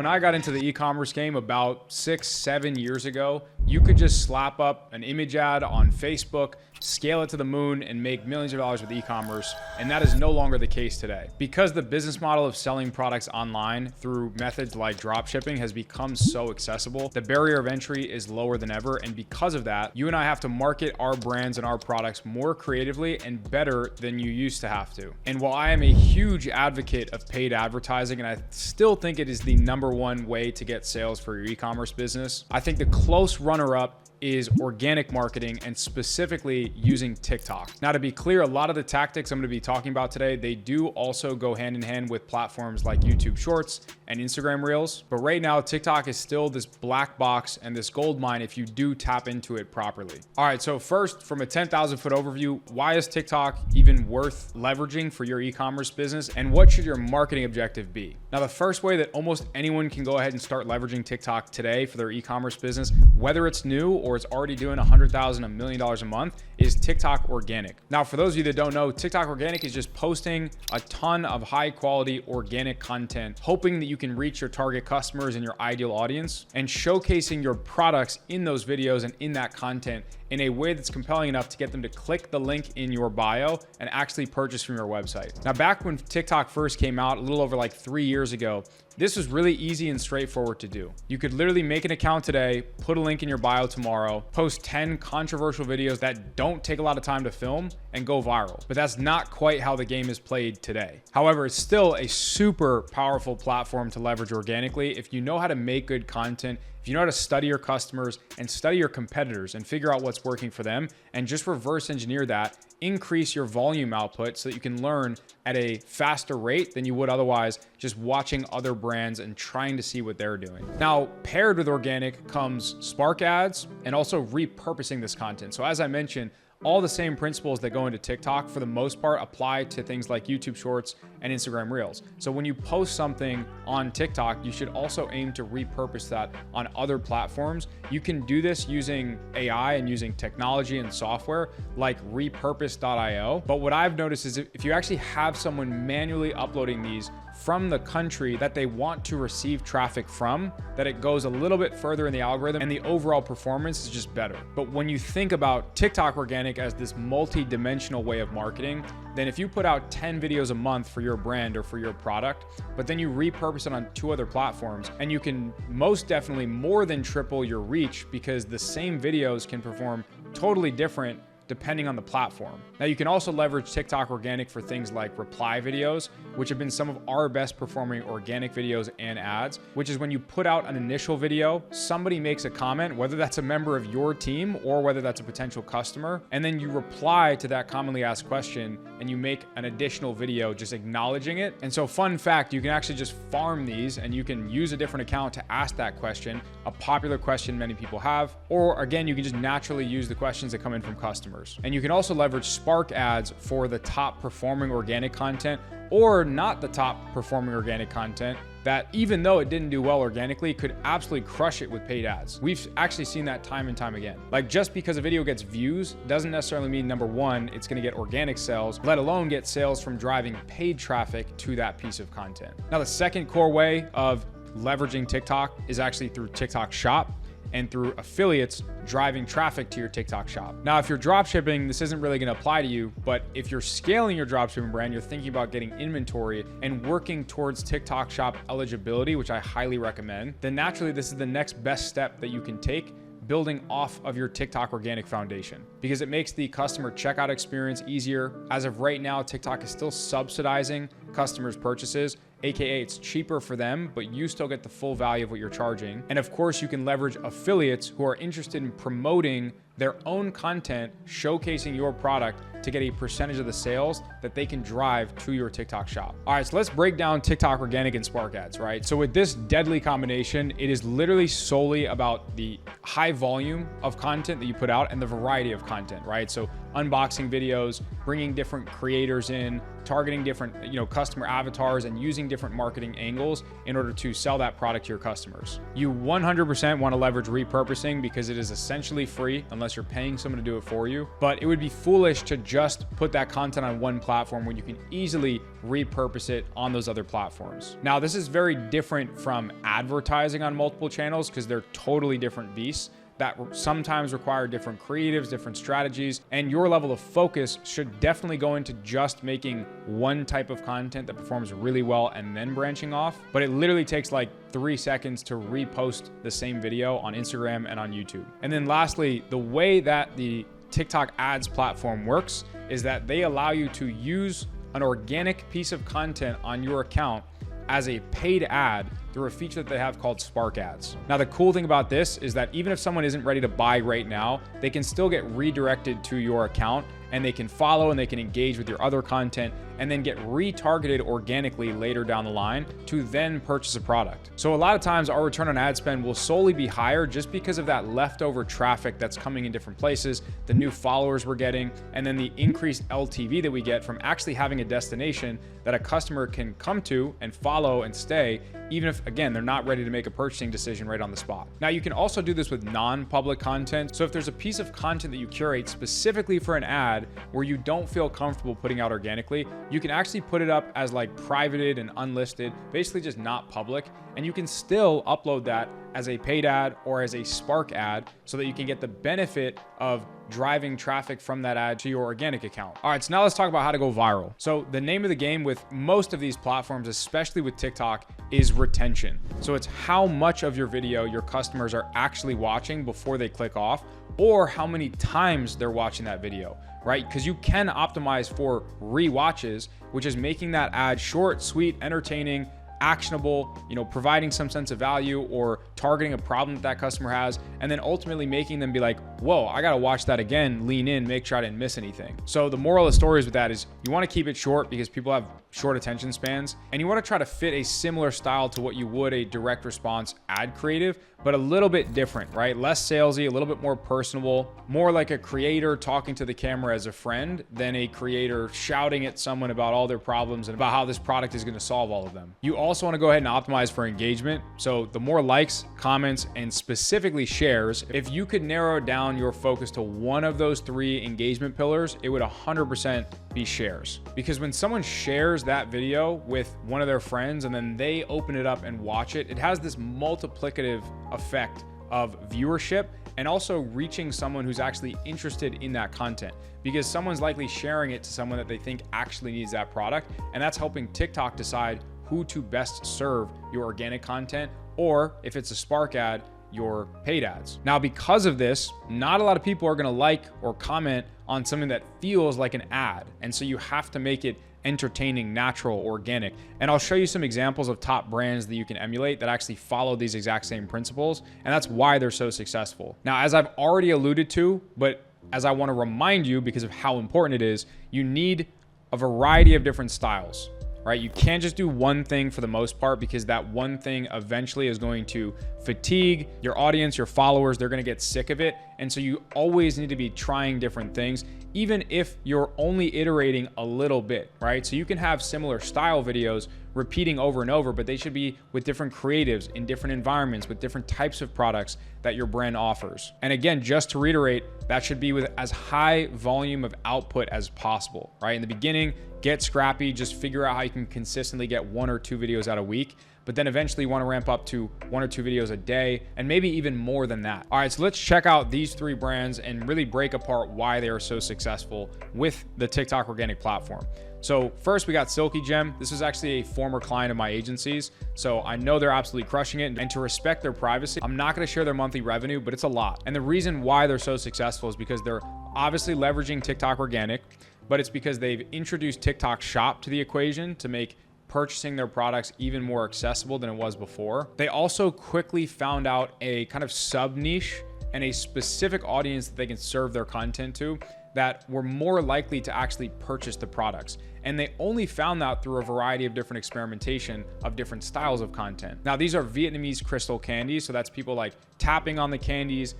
when I got into the e-commerce game about 6-7 years ago, you could just slap up an image ad on Facebook, scale it to the moon, and make millions of dollars with e-commerce. And that is no longer the case today. Because the business model of selling products online through methods like dropshipping has become so accessible, the barrier of entry is lower than ever. And because of that, you and I have to market our brands and our products more creatively and better than you used to have to. And while I am a huge advocate of paid advertising, and I still think it is the #1 way to get sales for your e-commerce business, I think the close runner-up is organic marketing, and specifically using TikTok. Now, to be clear, a lot of the tactics I'm going to be talking about today, they do also go hand in hand with platforms like YouTube Shorts and Instagram Reels. But right now, TikTok is still this black box and this gold mine if you do tap into it properly. All right, so first, from a 10,000 foot overview, why is TikTok even worth leveraging for your e-commerce business, and what should your marketing objective be? Now, the first way that almost anyone can go ahead and start leveraging TikTok today for their e-commerce business, whether it's new or it's already doing $100,000, $1 million a month, is TikTok organic. Now, for those of you that don't know, TikTok organic is just posting a ton of high quality organic content, hoping that you can reach your target customers and your ideal audience, and showcasing your products in those videos and in that content in a way that's compelling enough to get them to click the link in your bio and actually purchase from your website. Now, back when TikTok first came out, a little over like 3 years ago, this was really easy and straightforward to do. You could literally make an account today, put a link in your bio tomorrow, post 10 controversial videos that don't take a lot of time to film, and go viral. But that's not quite how the game is played today. However, it's still a super powerful platform to leverage organically if you know how to make good content, if you know how to study your customers and study your competitors and figure out what's working for them, and just reverse engineer that, increase your volume output so that you can learn at a faster rate than you would otherwise just watching other brands and trying to see what they're doing. Now, paired with organic comes Spark ads and also repurposing this content. So as I mentioned, all the same principles that go into TikTok for the most part apply to things like YouTube Shorts and Instagram Reels. So when you post something on TikTok, you should also aim to repurpose that on other platforms. You can do this using AI and using technology and software like repurpose.io. But what I've noticed is if you actually have someone manually uploading these from the country that they want to receive traffic from, that it goes a little bit further in the algorithm and the overall performance is just better. But when you think about TikTok organic as this multi-dimensional way of marketing, then if you put out 10 videos a month for your brand or for your product, but then you repurpose it on 2 other platforms, and you can most definitely more than triple your reach because the same videos can perform totally different depending on the platform. Now, you can also leverage TikTok organic for things like reply videos, which have been some of our best performing organic videos and ads, which is when you put out an initial video, somebody makes a comment, whether that's a member of your team or whether that's a potential customer, and then you reply to that commonly asked question and you make an additional video just acknowledging it. And so, fun fact, you can actually just farm these and you can use a different account to ask that question, a popular question many people have, or again, you can just naturally use the questions that come in from customers. And you can also leverage Spark ads for the top performing organic content or not the top performing organic content that, even though it didn't do well organically, could absolutely crush it with paid ads. We've actually seen that time and time again. Like, just because a video gets views doesn't necessarily mean, #1, it's gonna get organic sales, let alone get sales from driving paid traffic to that piece of content. Now, the second core way of leveraging TikTok is actually through TikTok Shop and through affiliates driving traffic to your TikTok shop. Now, if you're dropshipping, this isn't really gonna apply to you, but if you're scaling your dropshipping brand, you're thinking about getting inventory and working towards TikTok shop eligibility, which I highly recommend, then naturally this is the next best step that you can take, building off of your TikTok organic foundation, because it makes the customer checkout experience easier. As of right now, TikTok is still subsidizing customers' purchases, AKA it's cheaper for them, but you still get the full value of what you're charging. And of course, you can leverage affiliates who are interested in promoting their own content, showcasing your product to get a percentage of the sales that they can drive to your TikTok shop. All right, so let's break down TikTok organic and Spark ads, right? So with this deadly combination, it is literally solely about the high volume of content that you put out and the variety of content, right? So unboxing videos, bringing different creators in, targeting different, customer avatars and using different marketing angles in order to sell that product to your customers. You 100% want to leverage repurposing because it is essentially free unless you're paying someone to do it for you. But it would be foolish to just put that content on one platform when you can easily repurpose it on those other platforms. Now, this is very different from advertising on multiple channels because they're totally different beasts that sometimes require different creatives, different strategies, and your level of focus should definitely go into just making one type of content that performs really well and then branching off. But it literally takes like 3 seconds to repost the same video on Instagram and on YouTube. And then lastly, the way that the TikTok ads platform works is that they allow you to use an organic piece of content on your account as a paid ad through a feature that they have called Spark Ads. Now, the cool thing about this is that even if someone isn't ready to buy right now, they can still get redirected to your account and they can follow and they can engage with your other content and then get retargeted organically later down the line to then purchase a product. So a lot of times our return on ad spend will solely be higher just because of that leftover traffic that's coming in different places, the new followers we're getting, and then the increased LTV that we get from actually having a destination that a customer can come to and follow and stay, even if, again, they're not ready to make a purchasing decision right on the spot. Now, you can also do this with non-public content. So if there's a piece of content that you curate specifically for an ad where you don't feel comfortable putting out organically, you can actually put it up as like privated and unlisted, basically just not public, and you can still upload that as a paid ad or as a Spark ad so that you can get the benefit of driving traffic from that ad to your organic account. All right, so now let's talk about how to go viral. So the name of the game with most of these platforms, especially with TikTok, is retention. So it's how much of your video your customers are actually watching before they click off, or how many times they're watching that video, right? Because you can optimize for rewatches, which is making that ad short, sweet, entertaining, actionable, providing some sense of value or targeting a problem that customer has, and then ultimately making them be like, whoa, I gotta watch that again, lean in, make sure I didn't miss anything. So the moral of the story is with that is you wanna keep it short because people have short attention spans, and you wanna try to fit a similar style to what you would a direct response ad creative, but a little bit different, right? Less salesy, a little bit more personable, more like a creator talking to the camera as a friend than a creator shouting at someone about all their problems and about how this product is gonna solve all of them. You also wanna go ahead and optimize for engagement. So the more likes, comments, and specifically shares, if you could narrow down your focus to one of those 3 engagement pillars, it would 100% be shares. Because when someone shares that video with one of their friends and then they open it up and watch it, it has this multiplicative effect of viewership and also reaching someone who's actually interested in that content, because someone's likely sharing it to someone that they think actually needs that product, and that's helping TikTok decide who to best serve your organic content, or if it's a Spark ad, your paid ads. Now, because of this, not a lot of people are gonna like or comment on something that feels like an ad, and so you have to make it entertaining, natural, organic. And I'll show you some examples of top brands that you can emulate that actually follow these exact same principles, and that's why they're so successful. Now, as I've already alluded to, but as I want to remind you because of how important it is, you need a variety of different styles, right? You can't just do one thing for the most part, because that one thing eventually is going to fatigue your audience, your followers. They're going to get sick of it. And so you always need to be trying different things, even if you're only iterating a little bit, right? So you can have similar style videos repeating over and over, but they should be with different creatives in different environments with different types of products that your brand offers. And again, just to reiterate, that should be with as high volume of output as possible, right? In the beginning, get scrappy, just figure out how you can consistently get 1 or 2 videos out a week, but then eventually you want to ramp up to 1 or 2 videos a day, and maybe even more than that. All right, so let's check out these 3 brands and really break apart why they are so successful with the TikTok organic platform. So first, we got Silky Gem. This is actually a former client of my agency's, so I know they're absolutely crushing it. And to respect their privacy, I'm not going to share their monthly revenue, but it's a lot. And the reason why they're so successful is because they're obviously leveraging TikTok organic, but it's because they've introduced TikTok Shop to the equation to make purchasing their products even more accessible than it was before. They also quickly found out a kind of sub niche and a specific audience that they can serve their content to that were more likely to actually purchase the products. And they only found that through a variety of different experimentation of different styles of content. Now, these are Vietnamese crystal candies. So that's people like tapping on the candies,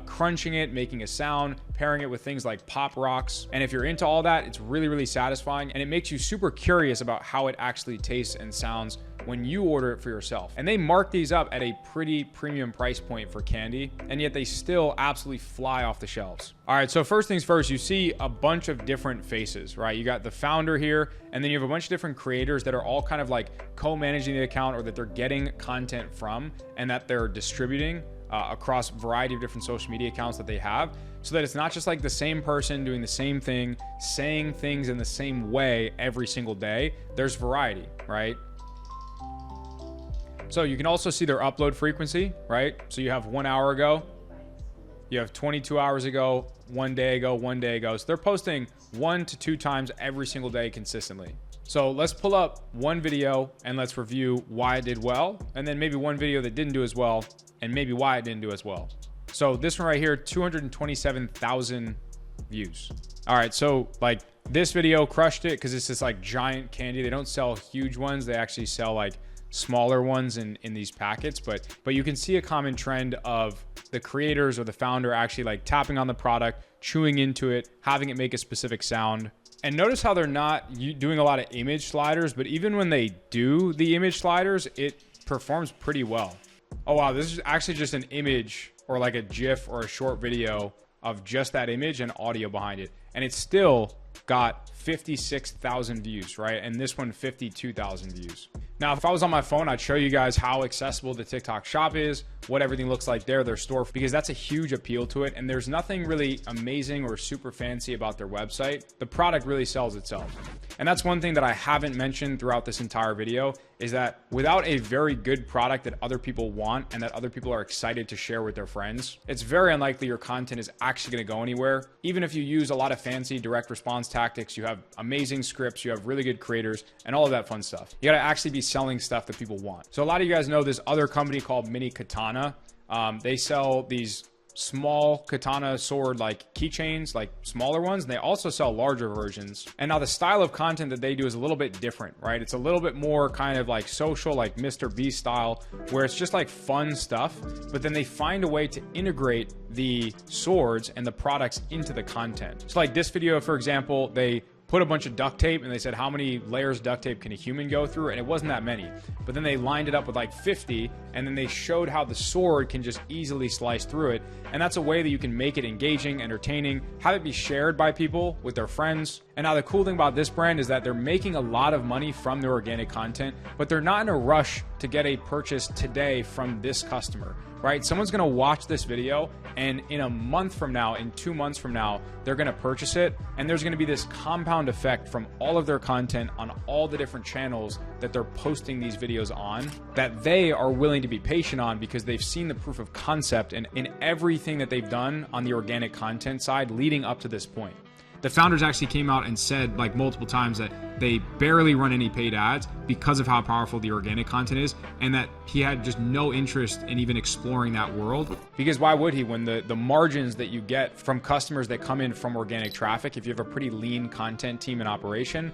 crunching it, making a sound, pairing it with things like pop rocks. And if you're into all that, it's really, really satisfying. And it makes you super curious about how it actually tastes and sounds when you order it for yourself. And they mark these up at a pretty premium price point for candy, and yet they still absolutely fly off the shelves. All right, so first things first, you see a bunch of different faces, right? You got the founder here, and then you have a bunch of different creators that are all kind of like co-managing the account, or that they're getting content from and that they're distributing across a variety of different social media accounts that they have, so that it's not just like the same person doing the same thing, saying things in the same way every single day. There's variety, right? So you can also see their upload frequency, right? So you have 1 hour ago, you have 22 hours ago, 1 day ago, 1 day ago. So they're posting 1 to 2 times every single day consistently. So let's pull up one video and let's review why it did well, and then maybe one video that didn't do as well, and maybe why it didn't do as well. So this one right here, 227,000 views. All right, so like this video crushed it because it's this like giant candy. They don't sell huge ones. They actually sell like smaller ones in these packets, but you can see a common trend of the creators or the founder actually like tapping on the product, chewing into it, having it make a specific sound. And notice how they're not doing a lot of image sliders, but even when they do the image sliders, it performs pretty well. Oh wow, this is actually just an image or like a GIF or a short video of just that image and audio behind it, and it's still got 56,000 views, right? And this one 52,000 views. Now, if I was on my phone, I'd show you guys how accessible the TikTok shop is, what everything looks like there, their store, because that's a huge appeal to it. And there's nothing really amazing or super fancy about their website. The product really sells itself. And that's one thing that I haven't mentioned throughout this entire video, is that without a very good product that other people want and that other people are excited to share with their friends, it's very unlikely your content is actually going to go anywhere. Even if you use a lot of fancy direct response tactics, you have amazing scripts, you have really good creators, and all of that fun stuff. You got to actually be selling stuff that people want. So a lot of you guys know this other company called Mini Katana. They sell these small katana sword like keychains, like smaller ones, and they also sell larger versions. And now the style of content that they do is a little bit different, right? It's a little bit more kind of like social, like Mr. Beast style, where it's just like fun stuff, but then they find a way to integrate the swords and the products into the content. So like this video, for example, they put a bunch of duct tape and they said, how many layers of duct tape can a human go through? And it wasn't that many, but then they lined it up with like 50, and then they showed how the sword can just easily slice through it. And that's a way that you can make it engaging, entertaining, have it be shared by people with their friends. And now the cool thing about this brand is that they're making a lot of money from their organic content, but they're not in a rush to get a purchase today from this customer, right? Someone's gonna watch this video, and in a month from now, in 2 months from now, they're gonna purchase it, and there's gonna be this compound effect from all of their content on all the different channels that they're posting these videos on, that they are willing to be patient on because they've seen the proof of concept in everything that they've done on the organic content side leading up to this point. The founders actually came out and said like multiple times that they barely run any paid ads because of how powerful the organic content is, and that he had just no interest in even exploring that world. Because why would he, when the margins that you get from customers that come in from organic traffic, if you have a pretty lean content team in operation,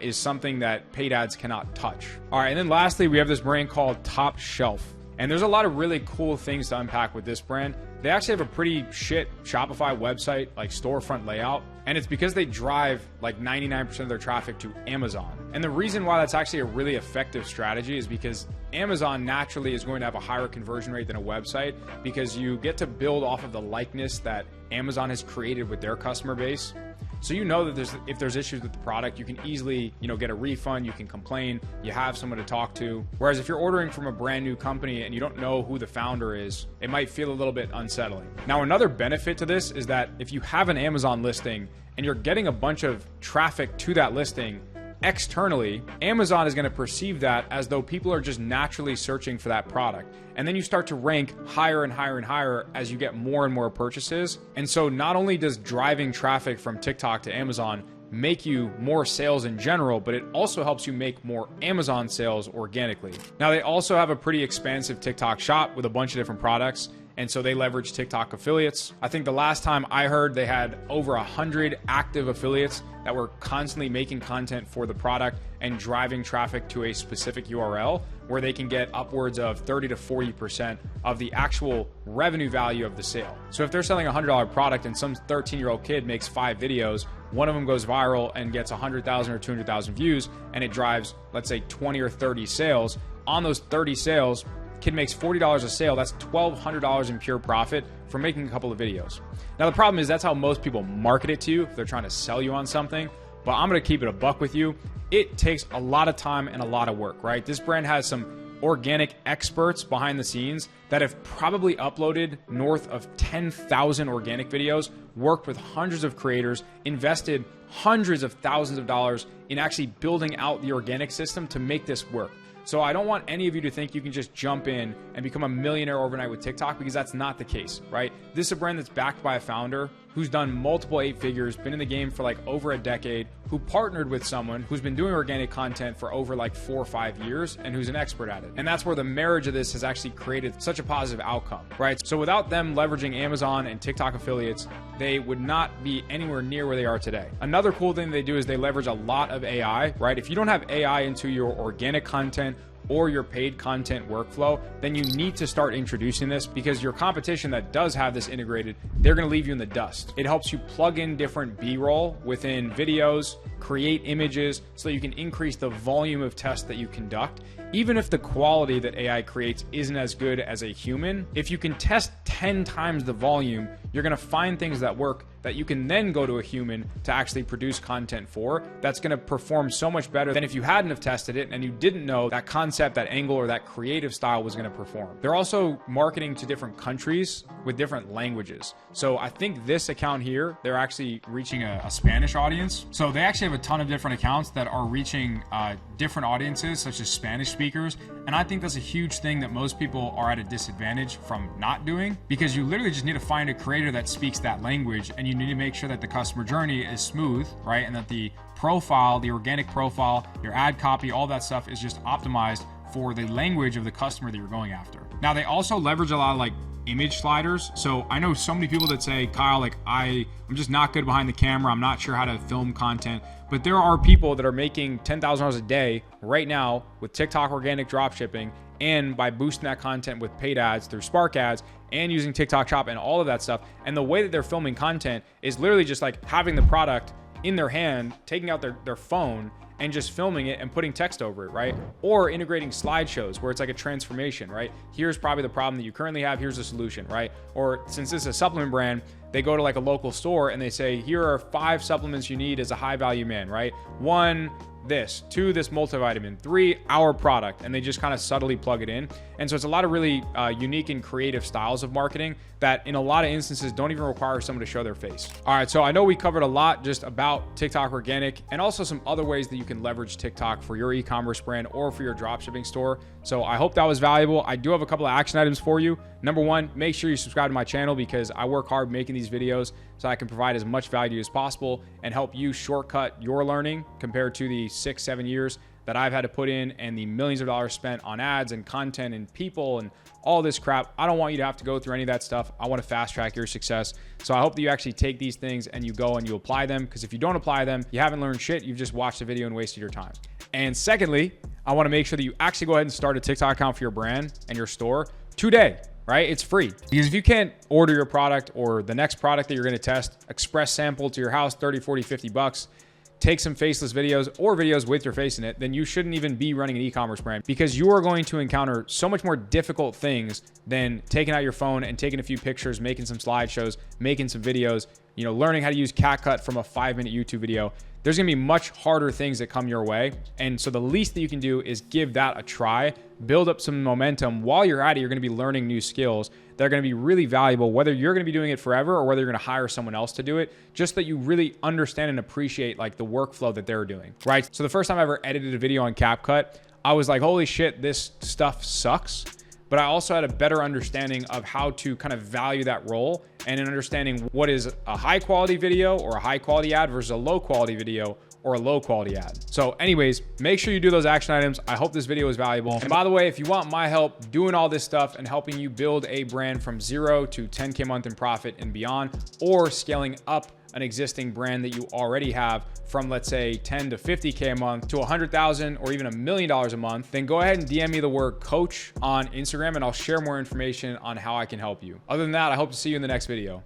is something that paid ads cannot touch. All right, and then lastly, we have this brand called Top Shelf. And there's a lot of really cool things to unpack with this brand. They actually have a pretty shit Shopify website, like storefront layout. And it's because they drive like 99% of their traffic to Amazon. And the reason why that's actually a really effective strategy is because Amazon naturally is going to have a higher conversion rate than a website, because you get to build off of the likeness that Amazon has created with their customer base. So you know that if there's issues with the product, you can easily, get a refund, you can complain, you have someone to talk to. Whereas if you're ordering from a brand new company and you don't know who the founder is, it might feel a little bit unsettling. Now, another benefit to this is that if you have an Amazon listing and you're getting a bunch of traffic to that listing, externally, Amazon is going to perceive that as though people are just naturally searching for that product. And then you start to rank higher and higher and higher as you get more and more purchases. And so not only does driving traffic from TikTok to Amazon make you more sales in general, but it also helps you make more Amazon sales organically. Now, they also have a pretty expansive TikTok shop with a bunch of different products. And so they leverage TikTok affiliates. I think the last time I heard, they had over 100 active affiliates that were constantly making content for the product and driving traffic to a specific URL where they can get upwards of 30 to 40% of the actual revenue value of the sale. So if they're selling a $100 product and some 13-year-old kid makes 5 videos, one of them goes viral and gets 100,000 or 200,000 views, and it drives, let's say, 20 or 30 sales. On those 30 sales, kid makes $40 a sale. That's $1,200 in pure profit for making a couple of videos. Now, the problem is that's how most people market it to you if they're trying to sell you on something. But I'm going to keep it a buck with you. It takes a lot of time and a lot of work, right? This brand has some organic experts behind the scenes that have probably uploaded north of 10,000 organic videos, worked with hundreds of creators, invested hundreds of thousands of dollars in actually building out the organic system to make this work. So I don't want any of you to think you can just jump in and become a millionaire overnight with TikTok, because that's not the case, right? This is a brand that's backed by a founder who's done multiple 8 figures, been in the game for like over a decade, who partnered with someone who's been doing organic content for over like 4 or 5 years and who's an expert at it. And that's where the marriage of this has actually created such a positive outcome, right? So without them leveraging Amazon and TikTok affiliates, they would not be anywhere near where they are today. Another cool thing they do is they leverage a lot of AI, right? If you don't have AI into your organic content or your paid content workflow, then you need to start introducing this, because your competition that does have this integrated, they're going to leave you in the dust. It helps you plug in different B-roll within videos, create images so that you can increase the volume of tests that you conduct. Even if the quality that AI creates isn't as good as a human, if you can test 10 times the volume, you're going to find things that work that you can then go to a human to actually produce content for. That's going to perform so much better than if you hadn't have tested it and you didn't know that concept, that angle, or that creative style was going to perform. They're also marketing to different countries with different languages. So I think this account here, they're actually reaching a Spanish audience. So they actually have a ton of different accounts that are reaching different audiences, such as Spanish speakers. And I think that's a huge thing that most people are at a disadvantage from not doing, because you literally just need to find a creator that speaks that language, and you need to make sure that the customer journey is smooth, right? And that the profile, the organic profile, your ad copy, all that stuff is just optimized for the language of the customer that you're going after. Now, they also leverage a lot of like image sliders. So I know so many people that say, Kyle, like I'm just not good behind the camera. I'm not sure how to film content. But there are people that are making $10,000 a day right now with TikTok organic dropshipping, and by boosting that content with paid ads through Spark ads and using TikTok Shop and all of that stuff. And the way that they're filming content is literally just like having the product in their hand, taking out their phone and just filming it and putting text over it, right? Or integrating slideshows where it's like a transformation, right? Here's probably the problem that you currently have, here's the solution, right? Or since this is a supplement brand, they go to like a local store and they say, here are 5 supplements you need as a high value man, right? 1, this, 2, this multivitamin, 3, our product, and they just kind of subtly plug it in. And so it's a lot of really unique and creative styles of marketing that in a lot of instances don't even require someone to show their face. All right, so I know we covered a lot just about TikTok organic and also some other ways that you can leverage TikTok for your e-commerce brand or for your dropshipping store. So I hope that was valuable. I do have a couple of action items for you. Number 1, make sure you subscribe to my channel, because I work hard making these videos so I can provide as much value as possible and help you shortcut your learning compared to the 6-7 years that I've had to put in and the millions of dollars spent on ads and content and people and all this crap. I don't want you to have to go through any of that stuff. I want to fast track your success. So I hope that you actually take these things and you go and you apply them, because if you don't apply them, you haven't learned shit. You've just watched the video and wasted your time. And secondly, I want to make sure that you actually go ahead and start a TikTok account for your brand and your store today. Right? It's free. Because if you can't order your product or the next product that you're going to test, express sample to your house, 30, 40, 50 bucks, take some faceless videos or videos with your face in it, then you shouldn't even be running an e-commerce brand, because you are going to encounter so much more difficult things than taking out your phone and taking a few pictures, making some slideshows, making some videos, learning how to use CapCut from a 5-minute YouTube video. There's going to be much harder things that come your way. And so the least that you can do is give that a try, build up some momentum. While you're at it, you're going to be learning new skills that are going to be really valuable, whether you're going to be doing it forever or whether you're going to hire someone else to do it, just that you really understand and appreciate like the workflow that they're doing, right? So the first time I ever edited a video on CapCut, I was like, holy shit, this stuff sucks. But I also had a better understanding of how to kind of value that role and an understanding what is a high quality video or a high quality ad versus a low quality video or a low quality ad. So anyways, make sure you do those action items. I hope this video was valuable. And by the way, if you want my help doing all this stuff and helping you build a brand from 0 to 10K a month in profit and beyond, or scaling up an existing brand that you already have from, let's say, 10 to 50K a month to 100,000 or even $1 million a month, then go ahead and DM me the word coach on Instagram and I'll share more information on how I can help you. Other than that, I hope to see you in the next video.